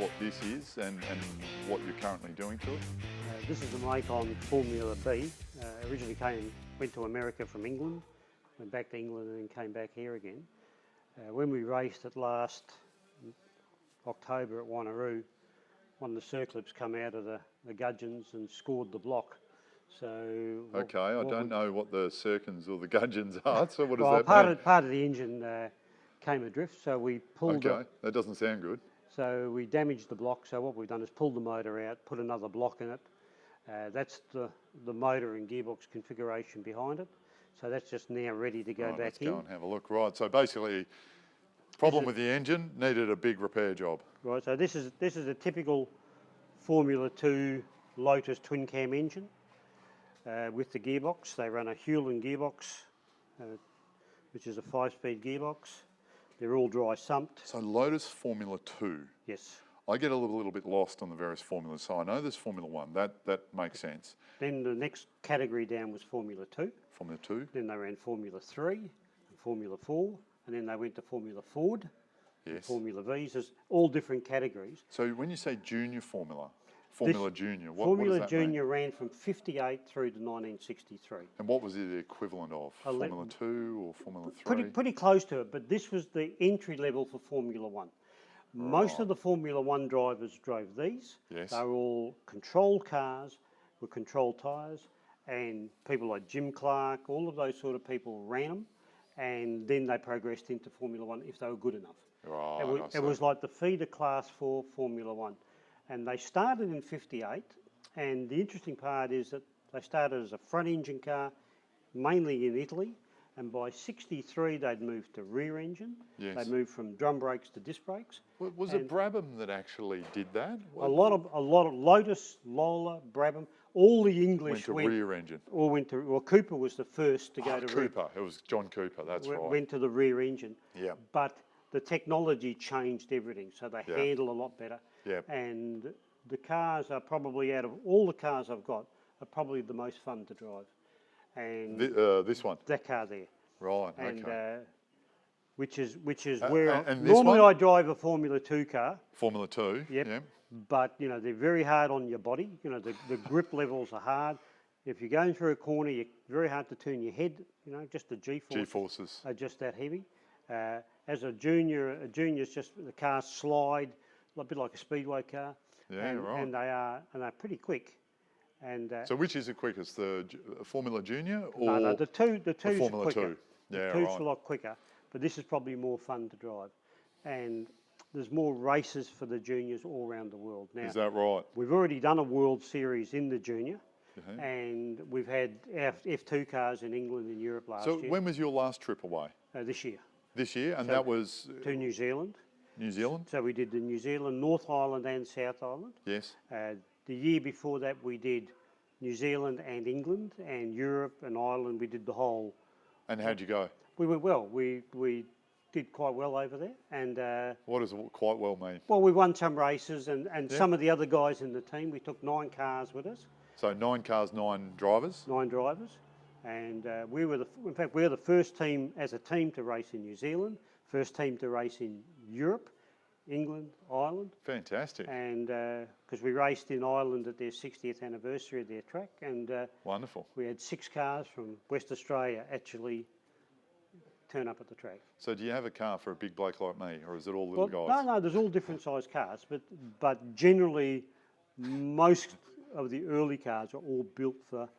what this is and what you're currently doing to it? This is a make on Formula B. Originally went to America from England, went back to England and then came back here again. When we raced it last October at Wanneroo, one of the circlips come out of the gudgeons and scored the block. So okay, I don't know what the circins or the gudgeons are, so what does that part mean? Part of the engine came adrift, so we pulled it. Okay, that doesn't sound good. So we damaged the block, so what we've done is pulled the motor out, put another block in it. That's the motor and gearbox configuration behind it. So that's just now ready to go back let's in. go and have a look. Right, so basically, problem with the engine, needed a big repair job. Right, so this is a typical Formula 2 Lotus twin cam engine with the gearbox. They run a Hewland gearbox, which is a 5-speed gearbox. They're all dry sumped. So Lotus Formula 2. Yes. I get a little bit lost on the various formulas. So I know there's Formula 1, that makes sense. Then the next category down was Formula 2. Formula 2. Then they ran Formula 3 and Formula 4, and then they went to Formula Ford, yes. Formula V's. There's all different categories. So when you say junior Formula Junior, what Formula does that Junior mean? ran from 58 through to 1963. And what was it the equivalent of? Formula 2 or Formula 3? Pretty close to it, but this was the entry level for Formula 1. Most of the Formula 1 drivers drove these. Yes. They were all controlled cars with controlled tyres, and people like Jim Clark, all of those sort of people ran them, and then they progressed into Formula 1 if they were good enough. Right, It was like the feeder class for Formula 1. And they started in 58, and the interesting part is that they started as a front engine car, mainly in Italy, and by 63 they'd moved to rear engine. Yes. They moved from drum brakes to disc brakes. Was it Brabham that actually did that? A lot of Lotus, Lola, Brabham, all the English went to rear engine. Well, Cooper was the first to go to Cooper. It was John Cooper, that's right. Went to the rear engine. Yeah. But the technology changed everything, so they handle a lot better. Yeah. And the cars are probably, out of all the cars I've got, are probably the most fun to drive. And this one? that car there. Right, and, okay. Which is where and this normally one? I drive a Formula 2 car. Formula 2, Yep. yeah. But, you know, they're very hard on your body. You know, the grip levels are hard. If you're going through a corner, it's very hard to turn your head, you know, just the G-forces are just that heavy. As a junior's just, the cars slide, a bit like a speedway car. Yeah, right. And they're pretty quick. And so which is the quickest, the Formula Junior or no, the two's Formula quicker. 2? Yeah, the two's right. a lot quicker, but this is probably more fun to drive. And there's more races for the juniors all around the world now. Is that right? We've already done a World Series in the junior, Uh-huh. and we've had F2 cars in England and Europe last year. So when was your last trip away? This year. This year, and So that was to New Zealand. New Zealand? So we did the New Zealand, North Island and South Island. Yes. The year before that we did New Zealand and England, and Europe and Ireland. We did the whole. And how'd you go? We went well. We did quite well over there. And what does quite well mean? well, we won some races, and some of the other guys in the team. We took 9 cars with us. So 9 cars, 9 drivers? 9 drivers. And in fact, we're the first team as a team to race in New Zealand, first team to race in Europe, England, Ireland. Fantastic. And because we raced in Ireland at their 60th anniversary of their track, and wonderful. We had 6 cars from West Australia actually turn up at the track. So do you have a car for a big bloke like me, or is it all little guys? No, there's all different size cars, but generally most of the early cars are all built for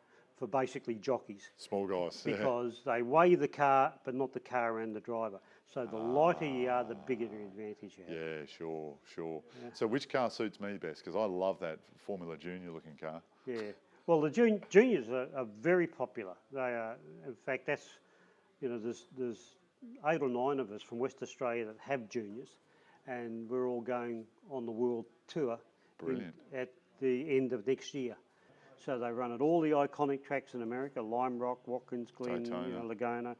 basically jockeys. Small guys. Because they weigh the car, but not the car and the driver. So the lighter you are, the bigger the advantage you have. Yeah, sure. Yeah. So which car suits me best? Because I love that Formula Junior looking car. Yeah. Well, the juniors are very popular. They are, in fact, there's 8 or 9 of us from West Australia that have juniors, and we're all going on the world tour. Brilliant. At the end of next year. So they run at all the iconic tracks in America: Lime Rock, Watkins Glen, Laguna,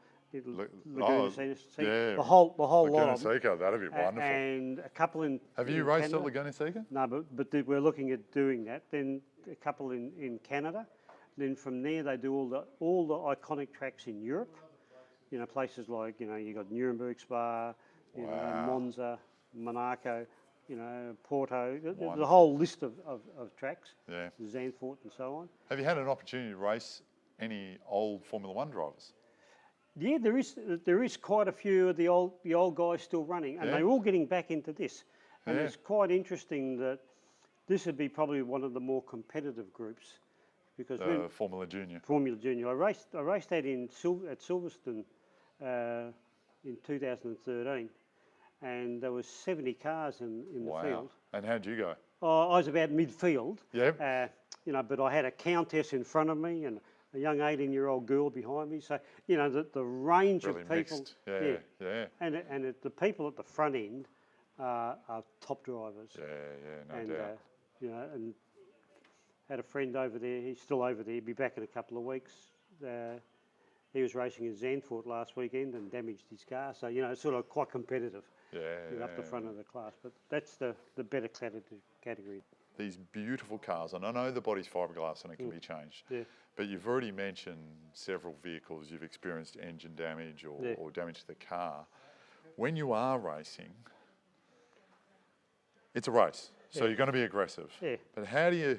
Laguna Seca, the whole lot of them. Seca, that'd be wonderful. And a couple in. Have you raced at Laguna Seca? No, but we're looking at doing that. Then a couple in Canada. Then from there they do all the iconic tracks in Europe. You know, places like you got Nuremberg Spa, Monza, Monaco. you know, Porto, the Wonderful. whole list of tracks, Yeah. Zandvoort and so on. Have you had an opportunity to race any old Formula One drivers? Yeah, there is quite a few of the old guys still running, and Yeah. they're all getting back into this. And Yeah. it's quite interesting that this would be probably one of the more competitive groups, because when Formula Junior. Formula Junior, I raced that at Silverstone in 2013, and there was 70 cars in the Wow. field. And how'd you go? I was about midfield. Yeah. You know, but I had a countess in front of me and a young 18-year-old girl behind me. So, you know, the range Really of people. mixed. Yeah. And the people at the front end are top drivers. Yeah, no And, doubt. you know, and had a friend over there. He's still over there. He'll be back in a couple of weeks. He was racing in Zandvoort last weekend and damaged his car. So, you know, it's sort of quite competitive. Yeah. Up the front of the class. But that's the better category. These beautiful cars, and I know the body's fiberglass and it can be changed, Yeah. but you've already mentioned several vehicles you've experienced engine damage or damage to the car. When you are racing, it's a race, so you're going to be aggressive. Yeah. But how do you,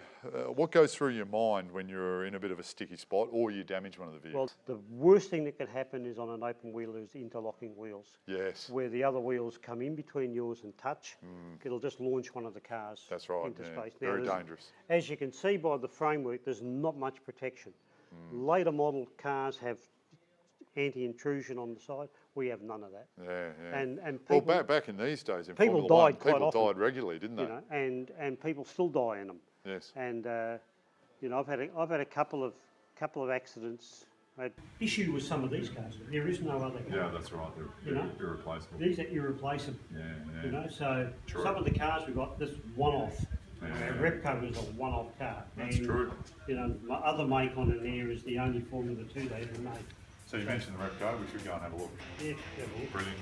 what goes through your mind when you're in a bit of a sticky spot or you damage one of the Well, vehicles? the worst thing that could happen is on an open wheel is interlocking wheels, Yes, where the other wheels come in between yours and touch. It'll just launch one of the cars that's right. into Yeah. space. Now, Very there's- dangerous. As you can see by the framework, there's not much protection. Later model cars have anti-intrusion on the side. We have none of that. Yeah. And Well, people, back in these days in people Formula One, died quite people often, died regularly, didn't they? you know, and people still die in them. Yes. And you know, I've had a couple of accidents. I had issue with some of these cars. There is no other car. Yeah, that's right. You know? They're irreplaceable. These are irreplaceable. Yeah. You know, so True. some of the cars we've got, this one-off. Yeah. Our Repco is a one-off car. That's And, true. You know, my other Macon in there is the only Formula 2 they ever made. So you mentioned the Repco, we should go and have a look. Yeah, yeah, well, Brilliant.